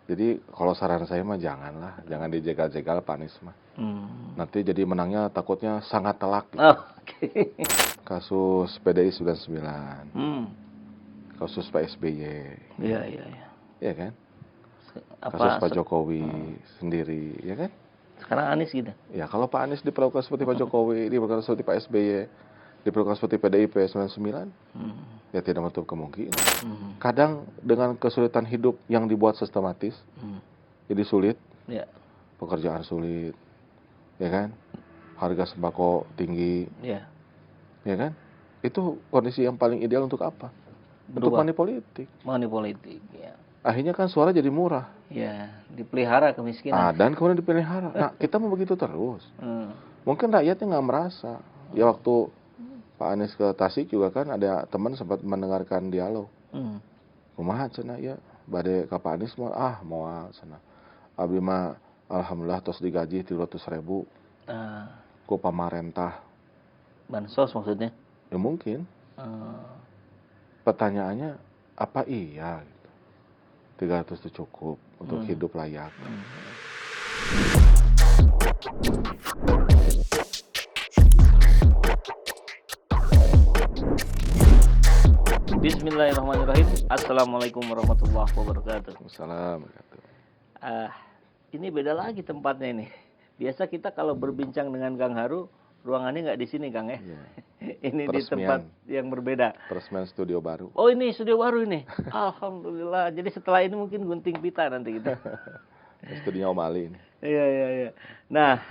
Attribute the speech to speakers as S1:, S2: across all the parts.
S1: Jadi kalau saran saya mah janganlah, jangan dijegal-jegal Pak Anies mah. Nanti jadi menangnya takutnya sangat telak. Gitu.
S2: Oh, oke.
S1: Kasus PDI 99, kasus Pak SBY,
S2: Iya.
S1: ya kan?
S2: Apa
S1: Kasus Pak Jokowi sendiri, ya kan?
S2: sekarang Anies gitu?
S1: Ya kalau Pak Anies diperlakukan seperti Pak Jokowi, diperlakukan seperti Pak SBY, diperlakukan seperti PDIP 99, ya tidak menutup kemungkinan. Kadang dengan kesulitan hidup yang dibuat sistematis, jadi sulit,
S2: Ya.
S1: pekerjaan sulit, ya kan? Harga sembako tinggi,
S2: Ya.
S1: ya kan? Itu kondisi yang paling ideal untuk apa? Untuk
S2: Berubah.
S1: money politik.
S2: Money politik, ya.
S1: Akhirnya kan suara jadi murah.
S2: Ya, dipelihara kemiskinan.
S1: Dan kemudian dipelihara. Nah, kita mau begitu terus. Mungkin rakyatnya nggak merasa. Ya waktu Pak Anies ke Tasik juga kan ada teman sempat mendengarkan dialog. Kumaha cenah ya, bade ka Pak Anies mah mau cenah. Abdi mah alhamdulillah tos digaji 300.000 ku pamarentah.
S2: Bansos maksudnya?
S1: Ya mungkin. Pertanyaannya apa iya gitu. 300 itu cukup untuk hidup layak.
S2: Bismillahirrahmanirrahim. Assalamualaikum warahmatullahi wabarakatuh.
S1: Assalamualaikum.
S2: Ini beda lagi tempatnya ini. Biasa kita kalau berbincang dengan Kang Haru, ruangannya nggak di sini, Kang ya.
S1: Iya.
S2: Ini
S1: Peresmian.
S2: di tempat yang berbeda.
S1: Peresmian studio baru.
S2: Oh, ini studio baru ini. Alhamdulillah. Jadi setelah ini mungkin gunting pita nanti gitu.
S1: Studio Om Ali ini.
S2: Iya. Nah,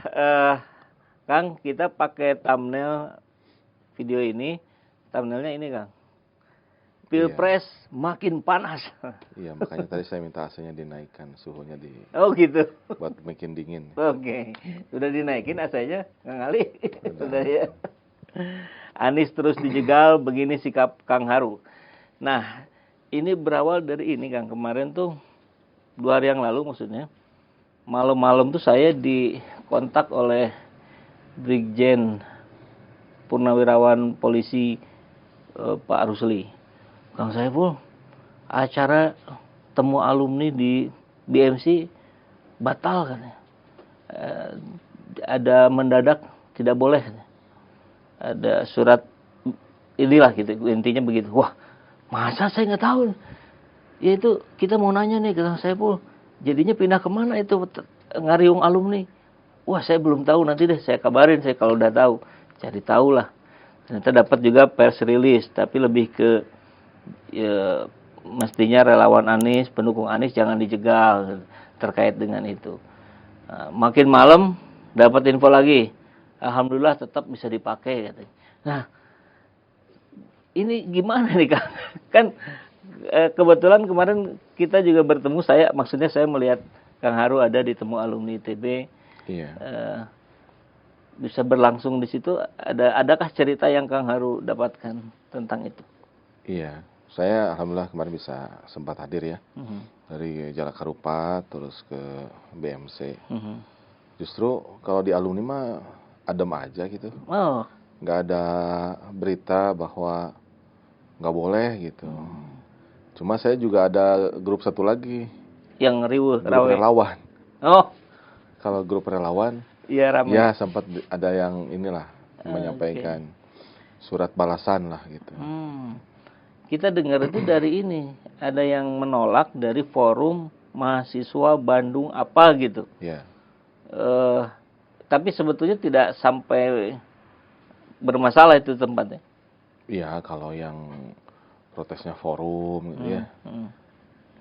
S2: Kang, kita pakai thumbnail video ini. Thumbnailnya ini, Kang. Pilpres makin panas.
S1: Iya, makanya tadi saya minta AC-nya dinaikkan, suhunya
S2: Oh gitu.
S1: buat makin dingin.
S2: Oke. Sudah dinaikin AC-nya, Kang Ali? Sudah ya. Anies terus dijegal, begini sikap Kang Haru. Nah, ini berawal dari ini, Kang. Kemarin tuh 2 hari yang lalu maksudnya. Malam-malam tuh saya dikontak oleh Brigjen Purnawirawan Polisi Pak Rusli. Kang Saiful, acara temu alumni di BMC batal katanya. Ada mendadak tidak boleh. Ada surat inilah gitu, intinya begitu. Wah, masa saya nggak tahu. Ya itu kita mau nanya nih ke Kang Saiful, jadinya pindah kemana itu Ngariung alumni? Wah, saya belum tahu, nanti deh saya kabarin saya kalau udah tahu. Cari tahu lah. Ternyata dapat juga press release, tapi lebih ke ya, mestinya relawan Anies, pendukung Anies jangan dijegal terkait dengan itu. Makin malam dapat info lagi, alhamdulillah tetap bisa dipakai katanya. Nah, ini gimana nih Kang? Kan kebetulan kemarin kita juga bertemu, maksudnya saya melihat Kang Haru ada di temu alumni ITB.
S1: Iya.
S2: Bisa berlangsung di situ. Adakah cerita yang Kang Haru dapatkan tentang itu?
S1: Iya. Saya alhamdulillah kemarin bisa sempat hadir ya. Dari Jalak Harupat terus ke BMC. Justru kalau di alumni mah adem aja gitu.
S2: Oh.
S1: Nggak ada berita bahwa nggak boleh gitu. Cuma saya juga ada grup satu lagi.
S2: Yang riuh,
S1: grup relawan.
S2: Oh.
S1: Kalau grup relawan,
S2: iya ramai.
S1: Ya sempat ada yang inilah menyampaikan surat balasan lah gitu.
S2: Kita dengar itu dari ini, ada yang menolak dari forum mahasiswa Bandung apa gitu.
S1: Iya.
S2: Tapi sebetulnya tidak sampai bermasalah itu tempatnya.
S1: Iya, kalau yang protesnya forum gitu ya.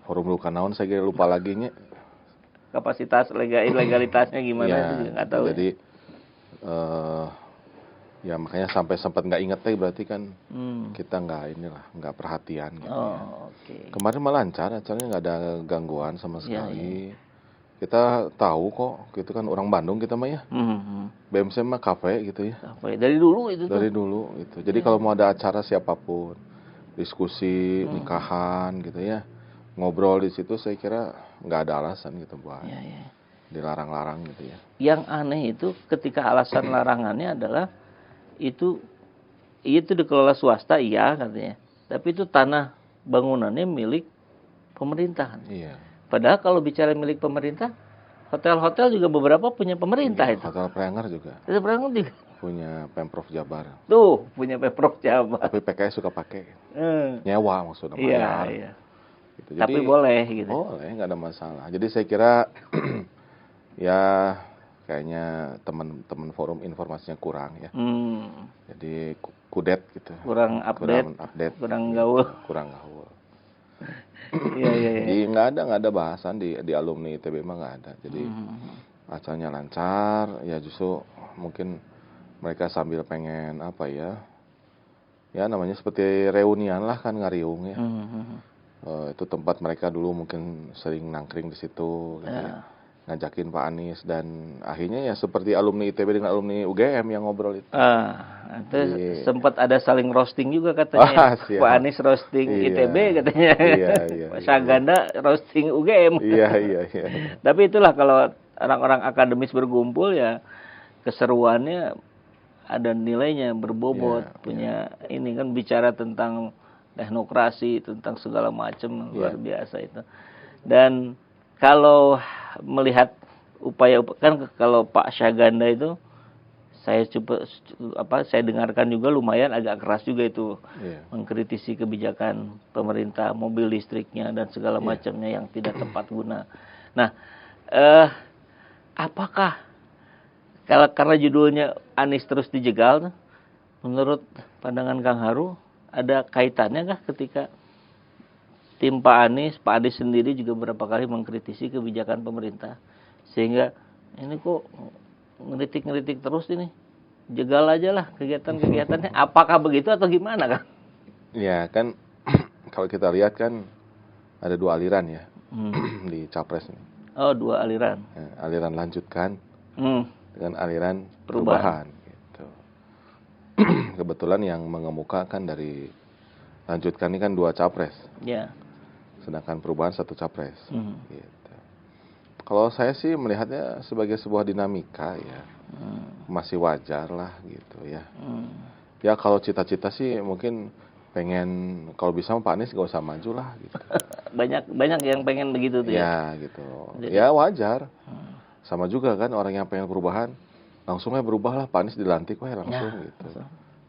S1: Forum luka naon saya kira lupa lagi nya.
S2: Kapasitas legalitasnya gimana itu juga nggak tahu.
S1: Jadi ya makanya sampai sempat nggak inget berarti kan kita nggak perhatian gitu ya.
S2: Okay.
S1: Kemarin malah lancar, acaranya nggak ada gangguan sama sekali. Ya. Kita tahu kok, gitu kan orang Bandung kita mah ya. BMC mah kafe gitu ya.
S2: Kafe dari dulu itu.
S1: Dari dulu gitu. Jadi kalau mau ada acara siapapun, diskusi, nikahan gitu ya, ngobrol di situ saya kira nggak ada alasan gitu buat dilarang-larang gitu ya.
S2: Yang aneh itu ketika alasan larangannya adalah itu dikelola swasta katanya, tapi itu tanah bangunannya milik pemerintahan.
S1: Iya.
S2: Padahal kalau bicara milik pemerintah, hotel-hotel juga beberapa punya pemerintah itu.
S1: Hotel Prenger juga.
S2: Hotel Prenger juga.
S1: Punya Pemprov Jabar.
S2: Tuh, punya Pemprov Jabar.
S1: Tapi PKS suka pakai. Nyewa maksudnya, bayar.
S2: Iya.
S1: Gitu.
S2: Tapi boleh gitu.
S1: Boleh, nggak ada masalah. Jadi saya kira ya kayaknya teman-teman forum informasinya kurang ya. Jadi kudet gitu.
S2: Kurang update. Kurang gaul. Iya.
S1: Jadi nggak ada bahasan di alumni ITB mah nggak ada. Jadi acaranya lancar, ya justru mungkin mereka sambil pengen apa ya namanya seperti reunian lah kan, ngariung ya. Itu tempat mereka dulu mungkin sering nangkring di situ, gitu ya. Ngajakin Pak Anies, dan akhirnya ya seperti alumni ITB dengan alumni UGM yang ngobrol itu.
S2: Itu sempat ada saling roasting juga katanya. Pak Anies roasting ITB katanya.
S1: Iya.
S2: Pak Syaganda roasting UGM.
S1: Iya.
S2: Tapi itulah kalau orang-orang akademis berkumpul ya keseruannya ada nilainya, berbobot, punya ini kan bicara tentang teknokrasi, tentang segala macam, luar biasa itu. Dan kalau melihat upaya kan kalau Pak Syaganda itu saya dengarkan juga lumayan agak keras juga itu, mengkritisi kebijakan pemerintah mobil listriknya dan segala macamnya yang tidak tepat guna. Nah, apakah karena judulnya Anies terus dijegal, menurut pandangan Kang Haru ada kaitannya kah ketika tim Pak Anies sendiri juga beberapa kali mengkritisi kebijakan pemerintah, sehingga ini kok ngeritik terus ini, jegal aja lah kegiatan-kegiatannya. Apakah begitu atau gimana kan?
S1: Ya kan kalau kita lihat kan ada dua aliran ya di Capres ini.
S2: Oh, dua aliran.
S1: Ya, aliran lanjutkan dengan aliran
S2: perubahan.
S1: Gitu. Kebetulan yang mengemukakan dari lanjutkan ini kan 2 capres.
S2: Ya.
S1: Sedangkan perubahan 1 capres. Gitu. Kalau saya sih melihatnya sebagai sebuah dinamika ya. Masih wajar lah gitu ya. Ya kalau cita-cita sih mungkin pengen kalau bisa Pak Anies gak usah maju lah gitu.
S2: banyak yang pengen begitu tuh
S1: ya. Gitu. Ya wajar. Sama juga kan orang yang pengen perubahan langsung berubah lah, Pak Anies dilantik langsung gitu.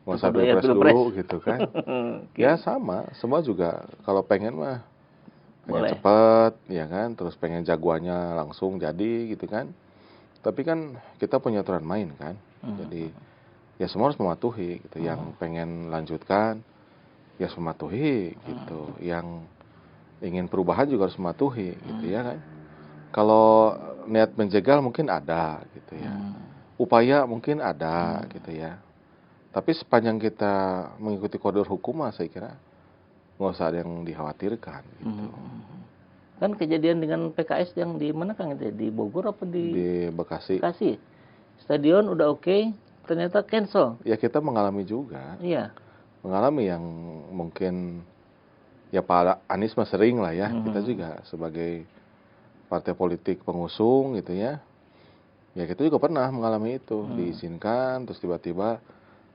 S1: Nggak usah pilpres dulu gitu kan. Ya sama, semua juga kalau pengen mah pengen cepet ya kan, terus pengen jagoannya langsung jadi gitu kan. Tapi kan kita punya aturan main kan. Jadi ya semua harus mematuhi gitu. Yang pengen lanjutkan ya harus mematuhi gitu. Yang ingin perubahan juga harus mematuhi gitu ya kan. Kalau niat menjegal mungkin ada gitu ya. Upaya mungkin ada gitu ya. Tapi sepanjang kita mengikuti koridor hukum saya kira nggak usah ada yang dikhawatirkan gitu.
S2: Kan kejadian dengan PKS yang di mana Kang itu? Di Bogor apa
S1: di Bekasi?
S2: Bekasi. Stadion udah oke, ternyata cancel.
S1: Ya kita mengalami juga.
S2: Iya.
S1: Mengalami yang mungkin ya Pak Anies mah sering lah ya. Kita juga sebagai partai politik pengusung gitu ya. Ya kita juga pernah mengalami itu, diizinkan terus tiba-tiba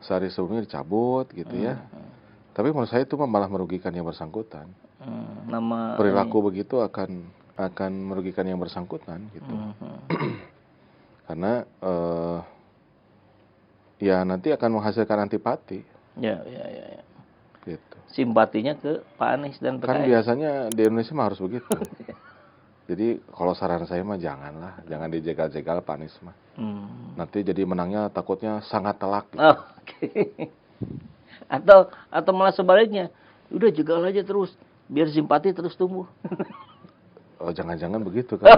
S1: sehari sebelumnya dicabut gitu ya. Tapi menurut saya itu malah merugikan yang bersangkutan. Perilaku begitu akan merugikan yang bersangkutan gitu. Karena ya nanti akan menghasilkan antipati.
S2: Ya.
S1: Gitu.
S2: Simpatinya ke Pak Anies dan PKS.
S1: Kan biasanya di Indonesia mah harus begitu. Jadi kalau saran saya mah jangan dijegal-jegal Pak Anies mah. Nanti jadi menangnya takutnya sangat telak. Gitu.
S2: Atau malah sebaliknya, udah jegal aja terus, biar simpati terus tumbuh.
S1: Oh jangan-jangan begitu kan?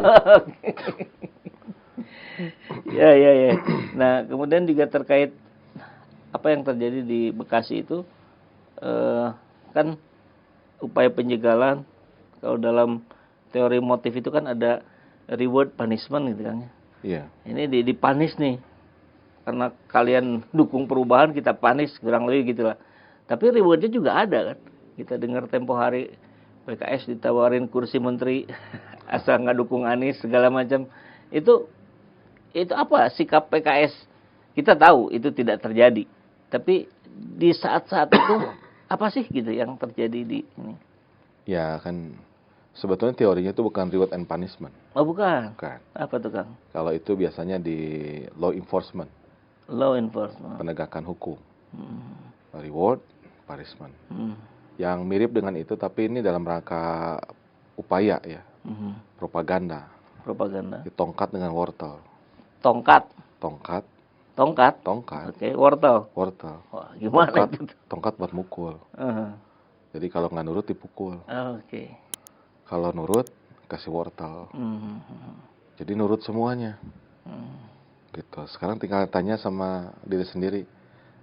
S2: Ya. Nah kemudian juga terkait apa yang terjadi di Bekasi itu, kan upaya penjegalan kalau dalam teori motif itu kan ada reward punishment gitu kan ya.
S1: Iya.
S2: Ini dipanis nih. Karena kalian dukung perubahan, kita panis kurang lebih gitulah. Tapi rewardnya juga ada kan. Kita dengar tempo hari PKS ditawarin kursi menteri asal nggak dukung Anies segala macam. Itu apa sikap PKS? Kita tahu itu tidak terjadi. Tapi di saat-saat itu apa sih gitu yang terjadi di ini?
S1: Ya kan Sebetulnya teorinya itu bukan reward and punishment.
S2: Oh, bukan.
S1: Bukan.
S2: Apa tuh, Kang?
S1: Kalau itu biasanya di law enforcement.
S2: Law enforcement.
S1: Penegakan hukum. Reward, punishment. Yang mirip dengan itu, tapi ini dalam rangka upaya ya. Propaganda. Tongkat dengan wortel.
S2: Tongkat. Oke, wortel. Wah, gimana itu?
S1: Tongkat buat mukul. Jadi kalau nggak nurut dipukul.
S2: Oke.
S1: Kalau nurut kasih wortel. Jadi nurut semuanya. Gitu. Sekarang tinggal tanya sama diri sendiri.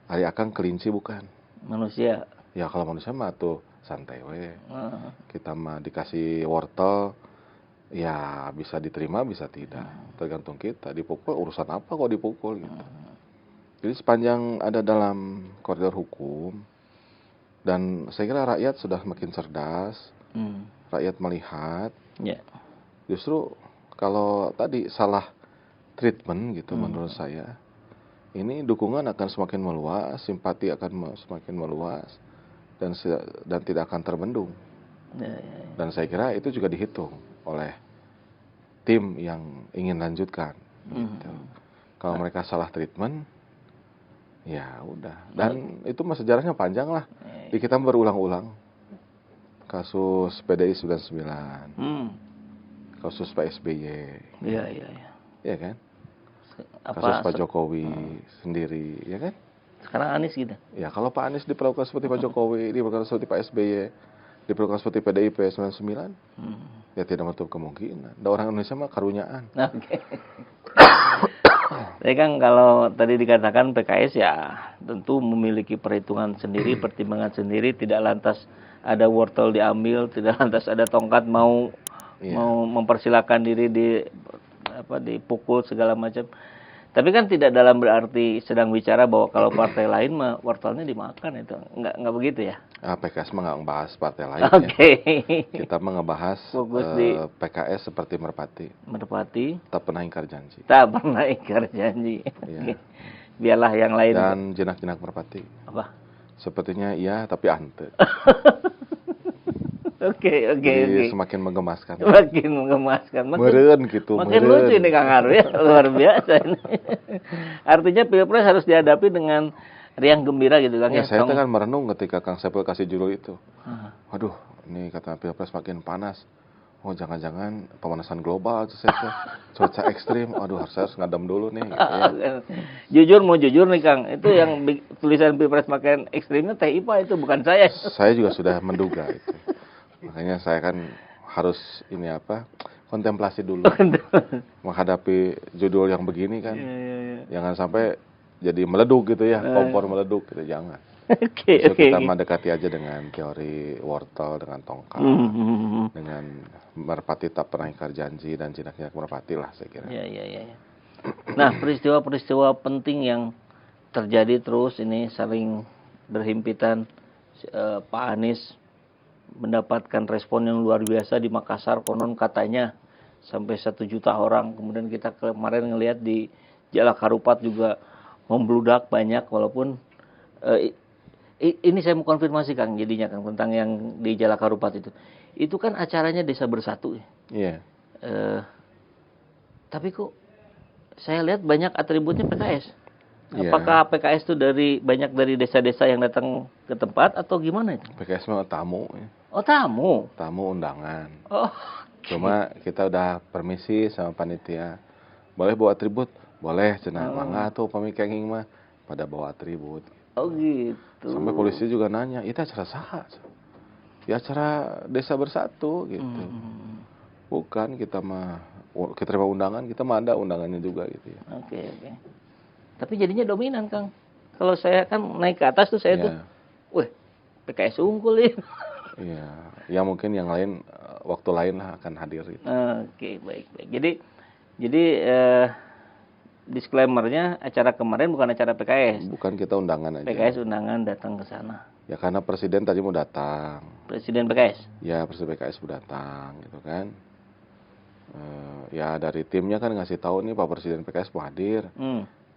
S1: Ari Akang kelinci bukan?
S2: Manusia.
S1: Ya kalau manusia mah tuh santai we. Kita mah dikasih wortel, ya bisa diterima bisa tidak. Tergantung kita. Dipukul urusan apa kok dipukul gitu. Jadi sepanjang ada dalam koridor hukum, dan saya kira rakyat sudah makin cerdas, rakyat melihat, justru kalau tadi salah treatment gitu menurut saya, ini dukungan akan semakin meluas, simpati akan semakin meluas, dan tidak akan terbendung. Dan saya kira itu juga dihitung oleh tim yang ingin lanjutkan. Gitu. Kalau mereka salah treatment, ya udah. Dan itu mah sejarahnya panjang lah. Di kita berulang-ulang. Kasus PDI 99. Kasus Pak SBY.
S2: Iya.
S1: Iya kan? Kasus Pak Jokowi sendiri, ya kan?
S2: Sekarang Anies gitu.
S1: Ya, kalau Pak Anies diperlakukan seperti Pak Jokowi, diperlakukan seperti Pak SBY, diperlakukan seperti PDIP 99, ya tidak menutup kemungkinan. Dan orang Indonesia mah karunyaan.
S2: Oke. Jadi kan kalau tadi dikatakan PKS ya tentu memiliki perhitungan sendiri, pertimbangan sendiri, tidak lantas ada wortel diambil, tidak lantas ada tongkat mau mempersilahkan diri dipukul segala macam. Tapi kan tidak dalam berarti sedang bicara bahwa kalau partai lain mah wortelnya dimakan, itu nggak begitu ya?
S1: PKS mah nggak ngebahas partai lain.
S2: Oke.
S1: Kita mah ngebahas PKS seperti Merpati. Tak pernah ingkar janji.
S2: Iya. Biarlah yang lain.
S1: Dan jinak-jinak Merpati.
S2: Apa?
S1: Sepertinya iya tapi ante.
S2: Oke.
S1: Semakin menggemaskan.
S2: Meren gitu. Makin lucu ini Kang Haru ya, luar biasa ini. Artinya Pilpres harus dihadapi dengan riang gembira gitu Kang ya.
S1: Saya kan merenung ketika Kang Saiful kasih judul itu. Waduh, ini kata Pilpres makin panas. Oh, jangan-jangan pemanasan global cuaca ekstrim. Aduh, harus ngadem dulu nih. Gitu ya.
S2: Jujur nih Kang, itu yang tulisan Pilpres makin ekstrimnya Teh Ipa itu, bukan saya.
S1: Saya juga sudah menduga itu. Makanya saya kan harus kontemplasi dulu menghadapi judul yang begini kan. Jangan sampai jadi meleduk gitu ya, kompor meleduk gitu, jangan. Kita mendekati aja dengan teori wortel, dengan tongkat, dengan Merpati tak pernah ingkar janji, dan jinak-jinak Merpati lah saya kira.
S2: Iya. Nah, peristiwa-peristiwa penting yang terjadi terus ini saling berhimpitan. Pak Anies mendapatkan respon yang luar biasa di Makassar, konon katanya sampai 1 juta orang. Kemudian kita kemarin ngelihat di Jalak Harupat juga membludak banyak, walaupun ini saya mau konfirmasi Kang jadinya Kang tentang yang di Jalak Harupat itu kan acaranya Desa Bersatu ya.
S1: Iya.
S2: Tapi kok saya lihat banyak atributnya PKS. Apakah PKS itu banyak dari desa-desa yang datang ke tempat atau gimana itu?
S1: PKS mah tamu. Ya.
S2: Oh, tamu.
S1: Tamu undangan.
S2: Oh.
S1: Cuma kita udah permisi sama panitia. Boleh bawa atribut? Boleh, cenah. Mangga tuh pamikenging mah pada bawa atribut.
S2: Oh gitu.
S1: Sampai polisi juga nanya, "Itu acara saha?" Ya acara Desa Bersatu gitu. Bukan, kita terima undangan, kita mah ada undangannya juga gitu ya.
S2: Oke. Tapi jadinya dominan Kang. Kalau saya kan naik ke atas tuh saya tuh, wah PKS unggul ya.
S1: Iya, ya mungkin yang lain waktu lain lah akan hadir. Gitu.
S2: Oke, baik. Jadi disclaimer-nya acara kemarin bukan acara PKS.
S1: Bukan, kita undangan aja.
S2: PKS undangan datang ke sana.
S1: Ya karena presiden tadi mau datang.
S2: Presiden PKS?
S1: Ya presiden PKS mau datang gitu kan. Ya dari timnya kan ngasih tahu nih Pak Presiden PKS mau hadir.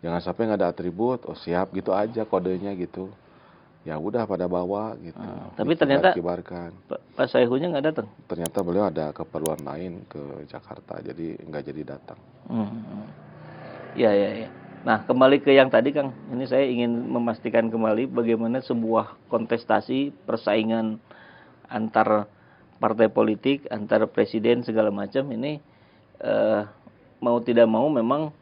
S1: Jangan sampai nggak ada atribut. Oh siap gitu aja kodenya gitu. Ya udah pada bawa gitu.
S2: Tapi ternyata
S1: kibarkan.
S2: Pak Saihunya nggak datang.
S1: Ternyata beliau ada keperluan lain ke Jakarta, jadi nggak jadi datang.
S2: Ya. Nah, kembali ke yang tadi, Kang. Ini saya ingin memastikan kembali bagaimana sebuah kontestasi, persaingan antar partai politik, antar presiden segala macam ini mau tidak mau memang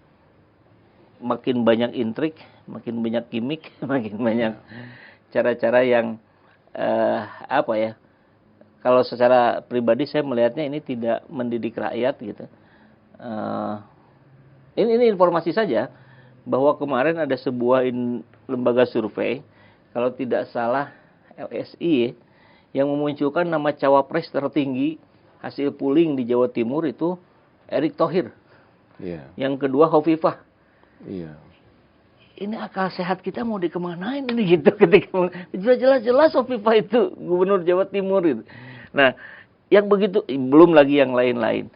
S2: makin banyak intrik, makin banyak gimmick, makin banyak cara-cara yang apa ya? Kalau secara pribadi saya melihatnya ini tidak mendidik rakyat gitu. Ini informasi saja bahwa kemarin ada sebuah lembaga survei, kalau tidak salah LSI, yang memunculkan nama cawapres tertinggi hasil polling di Jawa Timur itu Erick Thohir. Yang kedua Hovifah. Ini akal sehat kita mau dikemanain ini gitu, ketika jelas-jelas Hovifah itu gubernur Jawa Timur itu. Nah, yang begitu, belum lagi yang lain-lain.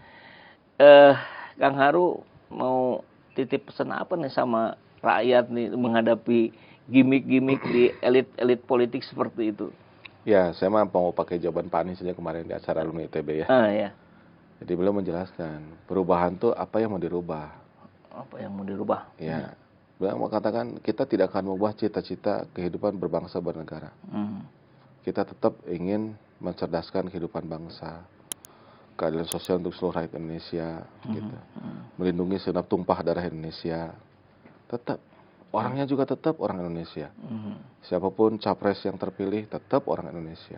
S2: Kang Haru mau titip pesan apa nih sama rakyat nih menghadapi gimmick-gimmick di elit-elit politik seperti itu?
S1: Ya, saya mau pakai jawaban Pak Anies saja kemarin di acara alumni ITB ya.
S2: Ya.
S1: Jadi beliau menjelaskan perubahan tuh apa yang mau dirubah.
S2: Apa yang mau dirubah?
S1: Ya. Beliau mau katakan kita tidak akan mengubah cita-cita kehidupan berbangsa bernegara. Kita tetap ingin mencerdaskan kehidupan bangsa, keadilan sosial untuk seluruh rakyat Indonesia, gitu. Melindungi segenap tumpah darah Indonesia. Tetap orangnya juga tetap orang Indonesia. Siapapun capres yang terpilih tetap orang Indonesia.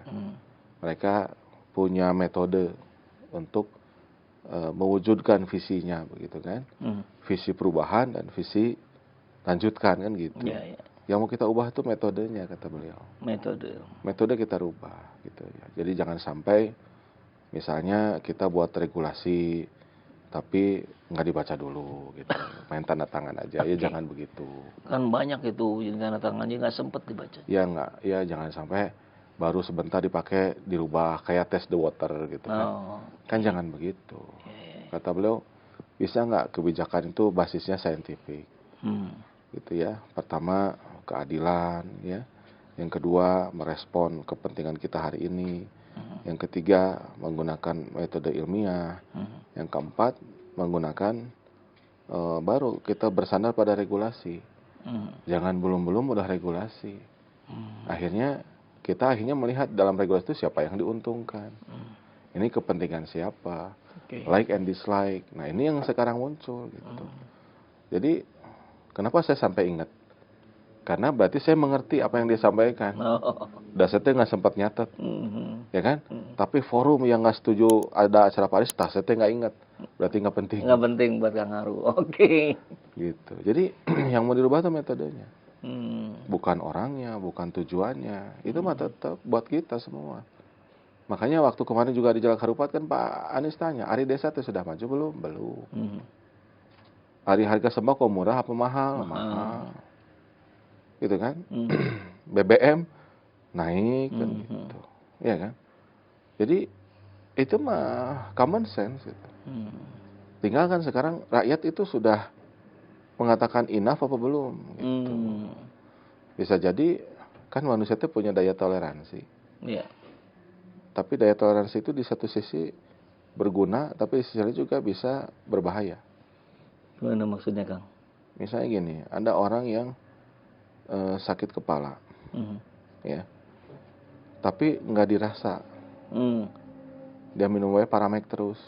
S1: Mereka punya metode untuk mewujudkan visinya, begitu kan? Visi perubahan dan visi lanjutkan kan gitu. Yang mau kita ubah itu metodenya, kata beliau. Metode kita rubah gitu ya. Jadi jangan sampai misalnya kita buat regulasi tapi nggak dibaca dulu gitu, main tanda tangan aja. Ya jangan begitu.
S2: Kan banyak itu tanda tangannya nggak sempet dibaca.
S1: Ya jangan sampai baru sebentar dipakai dirubah kayak test the water gitu kan. Kan jangan begitu. Kata beliau, bisa nggak kebijakan itu basisnya saintifik. Gitu ya. Pertama keadilan ya. Yang kedua merespon kepentingan kita hari ini. Yang ketiga menggunakan metode ilmiah. Yang keempat menggunakan baru kita bersandar pada regulasi. Jangan belum udah regulasi. Akhirnya kita melihat dalam regulasi itu siapa yang diuntungkan. Ini kepentingan siapa. Like and dislike. Nah ini yang sekarang muncul gitu. Jadi kenapa saya sampai ingat? Karena berarti saya mengerti apa yang dia sampaikan. Dasarnya nggak sempat nyatet, ya kan? Tapi forum yang nggak setuju ada acara Paris, dasarnya nggak ingat. Berarti nggak penting.
S2: Nggak penting buat Kang Haru. Oke.
S1: Gitu. Jadi yang mau dirubah itu metodenya, bukan orangnya, bukan tujuannya. Itu mah tetap buat kita semua. Makanya waktu kemarin juga di Jalan Harupat kan Pak Anies tanya, Ari Desa itu sudah maju belum? Belum. Ari harga sembako murah apa mahal? Mahal. Gitu kan? BBM naik kan gitu. Ya kan? Jadi itu mah common sense gitu. Tinggal kan sekarang rakyat itu sudah mengatakan enough apa belum gitu. Bisa jadi kan manusia itu punya daya toleransi. Tapi daya toleransi itu di satu sisi berguna, tapi di sisi lain juga bisa berbahaya.
S2: Gimana maksudnya, Kang?
S1: Misalnya gini, ada orang yang sakit kepala, ya, tapi nggak dirasa, dia minum aja Paramek terus,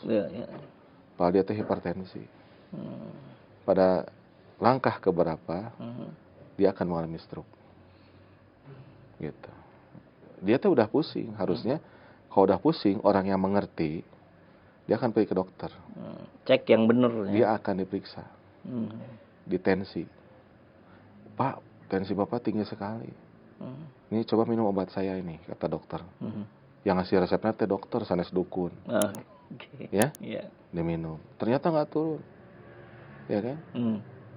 S1: padahal dia tuh hipertensi. Pada langkah keberapa, dia akan mengalami stroke, gitu. Dia tuh udah pusing, harusnya kalau udah pusing orang yang mengerti, dia akan pergi ke dokter,
S2: cek yang benar.
S1: Dia akan diperiksa, ditensi, Pak. Tensi Bapak tinggi sekali. Ini coba minum obat saya ini, kata dokter. Yang ngasih resepnya teh dokter, sanes dukun. Ya? Diminum. Ternyata nggak turun. Ya kan?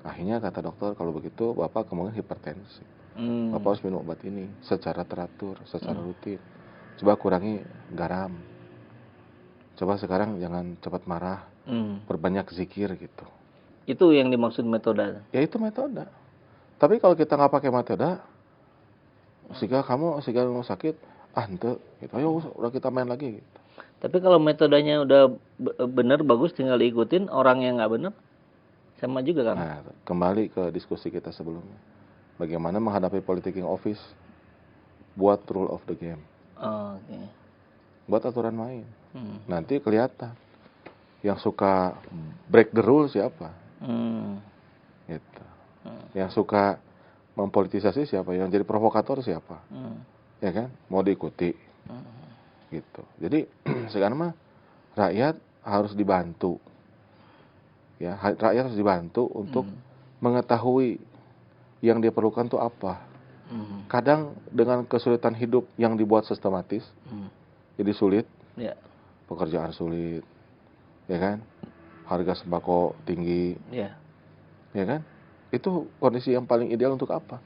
S1: Akhirnya kata dokter, kalau begitu Bapak kemungkinan hipertensi. Bapak harus minum obat ini secara teratur, secara rutin. Coba kurangi garam. Coba sekarang jangan cepat marah. Perbanyak zikir gitu.
S2: Itu yang dimaksud metode?
S1: Ya itu metode. Tapi kalau kita nggak pakai metode, Sehingga kamu sakit, ente, gitu. Ayo udah kita main lagi. Gitu.
S2: Tapi kalau metodenya udah benar bagus, tinggal diikutin. Orang yang nggak benar sama juga kan?
S1: Nah, kembali ke diskusi kita sebelumnya. Bagaimana menghadapi politicking office? Buat rule of the game.
S2: Oke.
S1: Buat aturan main. Nanti kelihatan yang suka break the rule siapa. Gitu. Yang suka mempolitisasi siapa, yang jadi provokator siapa. Ya kan? Mau diikuti. Gitu. Jadi sekarang mah rakyat harus dibantu. Ya, rakyat harus dibantu untuk mengetahui yang dia perlukan itu apa. Kadang dengan kesulitan hidup yang dibuat sistematis, jadi sulit.
S2: Yeah.
S1: Pekerjaan sulit, ya kan? Harga sembako tinggi, ya kan? Itu kondisi yang paling ideal untuk apa?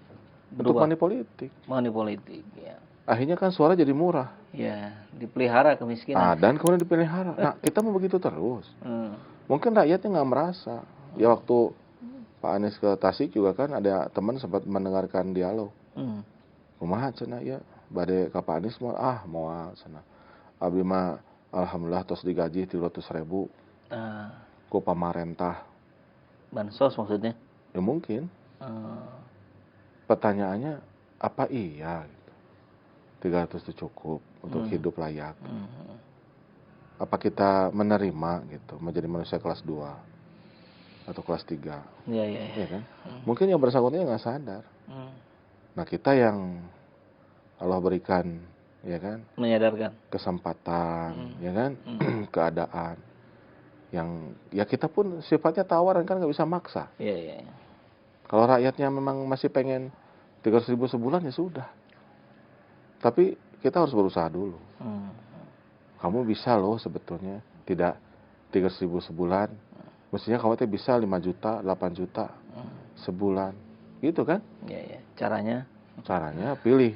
S1: Untuk money politik.
S2: Money politik, ya.
S1: Akhirnya kan suara jadi murah.
S2: Ya, dipelihara kemiskinan.
S1: Dan kemudian dipelihara. Nah, kita mau begitu terus. Mungkin rakyatnya nggak merasa. Ya waktu Pak Anies ke Tasik juga kan ada teman sempat mendengarkan dialog. Kumaha cenah ya, bade ka Pak Anies mah mau cenah. Abdi mah alhamdulillah tos digaji 300.000 ku pamarentah.
S2: Bansos maksudnya?
S1: Ya mungkin. Pertanyaannya apa iya gitu. 300 itu cukup untuk hidup layak. Apa kita menerima gitu, menjadi manusia kelas 2 atau kelas 3? Ya kan? Mungkin yang bersangkutannya nggak sadar. Nah, kita yang Allah berikan, ya kan,
S2: menyadarkan
S1: kesempatan, ya kan, keadaan yang ya kita pun sifatnya tawaran kan nggak bisa maksa. Kalau rakyatnya memang masih pengen 300.000 sebulan ya sudah. Tapi kita harus berusaha dulu. Kamu bisa loh sebetulnya tidak 300.000 sebulan. Mestinya kamu tuh bisa 5 juta, 8 juta sebulan. Gitu kan?
S2: Caranya
S1: pilih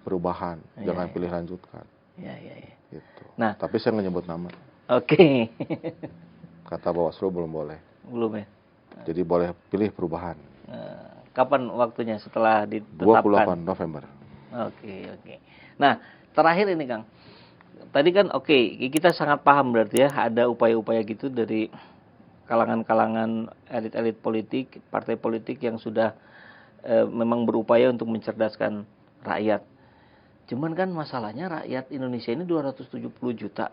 S1: perubahan, jangan pilih lanjutkan. Gitu.
S2: Nah,
S1: tapi saya nggak nyebut nama.
S2: Oke.
S1: Kata Bawaslu belum boleh.
S2: Belum ya.
S1: Jadi boleh pilih perubahan.
S2: Kapan waktunya setelah ditetapkan?
S1: 28 November.
S2: Oke. Nah, terakhir ini Kang. Tadi kan kita sangat paham berarti ya ada upaya-upaya gitu dari kalangan-kalangan elit-elit politik, partai politik yang sudah memang berupaya untuk mencerdaskan rakyat. Cuman kan masalahnya rakyat Indonesia ini 270 juta.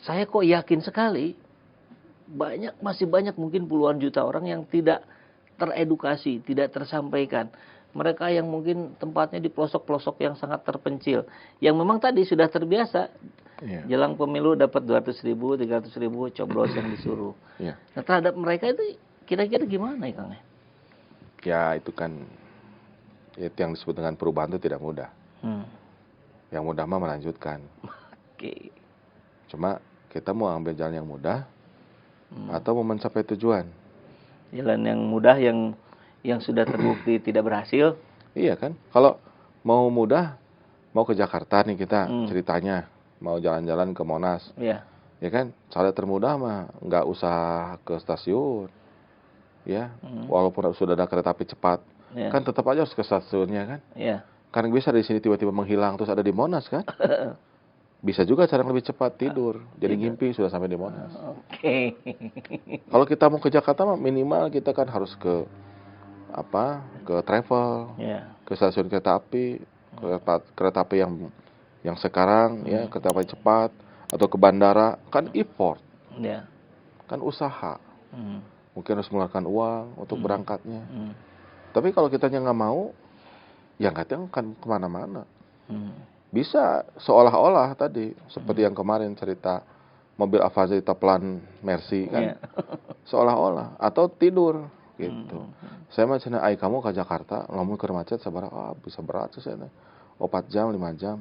S2: Saya kok yakin sekali masih banyak mungkin puluhan juta orang yang tidak teredukasi, tidak tersampaikan. Mereka yang mungkin tempatnya di pelosok-pelosok yang sangat terpencil, yang memang tadi sudah terbiasa jelang pemilu dapat 200.000, 300.000 coblos yang disuruh. Nah, terhadap mereka itu kira-kira gimana ya Kang?
S1: Ya itu kan itu yang disebut dengan perubahan itu tidak mudah. Yang mudah mah melanjutkan. Cuma kita mau ambil jalan yang mudah atau mau mencapai tujuan.
S2: Jalan yang mudah yang sudah terbukti tidak berhasil.
S1: Iya kan? Kalau mau mudah, mau ke Jakarta nih kita ceritanya, mau jalan-jalan ke Monas. Ya kan? Cara termudah mah nggak usah ke stasiun. Ya, walaupun sudah ada kereta api cepat, kan tetap aja harus ke stasiunnya kan? Kan bisa di sini tiba-tiba menghilang terus ada di Monas kan? Bisa juga cara yang lebih cepat tidur, jadi ngimpi sudah sampai di Monas. Kalau kita mau ke Jakarta minimal kita kan harus ke travel, ke stasiun kereta api, kereta api yang sekarang ya kereta api cepat atau ke bandara kan effort, kan usaha. Mungkin harus mengeluarkan uang untuk berangkatnya. Tapi kalau kitanya nggak mau, ya nggak akan kemana-mana. Bisa seolah-olah tadi, seperti yang kemarin cerita mobil Avanza ditabrak Mercy kan, seolah-olah atau tidur gitu. Saya mah cenah ai kamu ke Jakarta, lamun keur macet sabaraha bisa berat saya 4 jam 5 jam.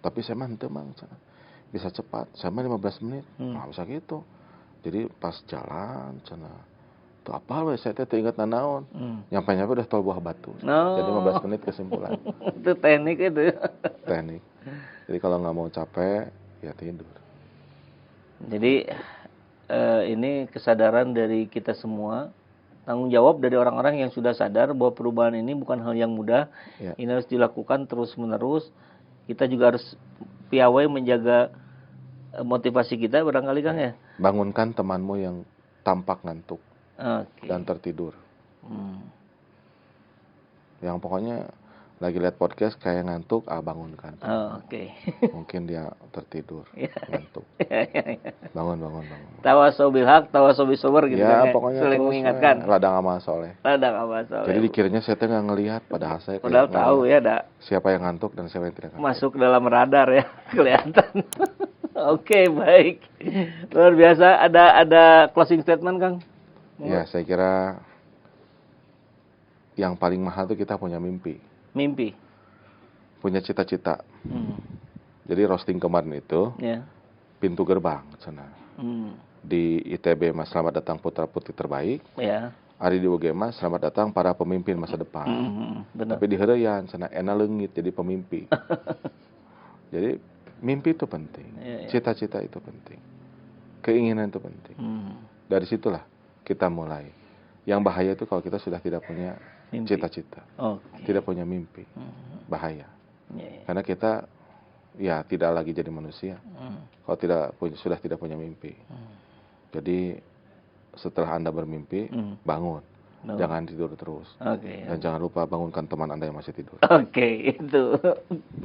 S1: Tapi saya mah henteu mang cenah. Bisa cepat, saya mah 15 menit. Bisa gitu. Jadi pas jalan cenah itu apa we saya teh ingat nanaon. Nyampe-nyampe udah tol Buah Batu. Jadi 15 menit kesimpulan.
S2: Itu teknik itu.
S1: Teknik. Jadi kalau nggak mau capek ya tidur.
S2: Jadi ini kesadaran dari kita semua tanggung jawab dari orang-orang yang sudah sadar bahwa perubahan ini bukan hal yang mudah. Ya. Ini harus dilakukan terus-menerus. Kita juga harus piawai menjaga motivasi kita barangkali Kang ya.
S1: Bangunkan temanmu yang tampak ngantuk dan tertidur. Yang pokoknya lagi lihat podcast kayak ngantuk, bangunkan. Mungkin dia tertidur, ngantuk. Bangun.
S2: Tawasaw bil haq, tawasaw bis sabr gitu
S1: ya,
S2: kan.
S1: Pokoknya
S2: saling mengingatkan.
S1: Ladang amal soleh. Jadi dikiranya saya nggak ngelihat, padahal saya
S2: tahu ya,
S1: siapa yang ngantuk dan siapa yang tidak ngantuk.
S2: Masuk dalam radar ya, kelihatan. Oke, baik. Luar biasa. Ada closing statement, Kang?
S1: Ya, saya kira yang paling mahal itu kita punya mimpi. Punya cita-cita. Jadi roasting kemarin itu pintu gerbang sana. Di ITB Mas selamat datang putra putri terbaik. Ari di UGM selamat datang para pemimpin masa depan. Tapi di Heureyan sana ena leungit jadi pemimpi. Jadi mimpi itu penting. Cita-cita itu penting. Keinginan itu penting. Dari situlah kita mulai. Yang bahaya itu kalau kita sudah tidak punya cita-cita, tidak punya mimpi, bahaya. Karena kita tidak lagi jadi manusia. Kalau sudah tidak punya mimpi. Jadi setelah Anda bermimpi, bangun. Jangan tidur terus. Dan jangan lupa bangunkan teman Anda yang masih tidur.
S2: Itu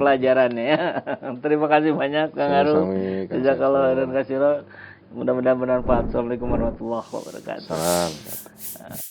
S2: pelajarannya ya. Terima kasih banyak Kang Arum. Jazakallah dan kasiro. Mudah-mudahan bermanfaat. Assalamualaikum warahmatullahi wabarakatuh.
S1: Salam.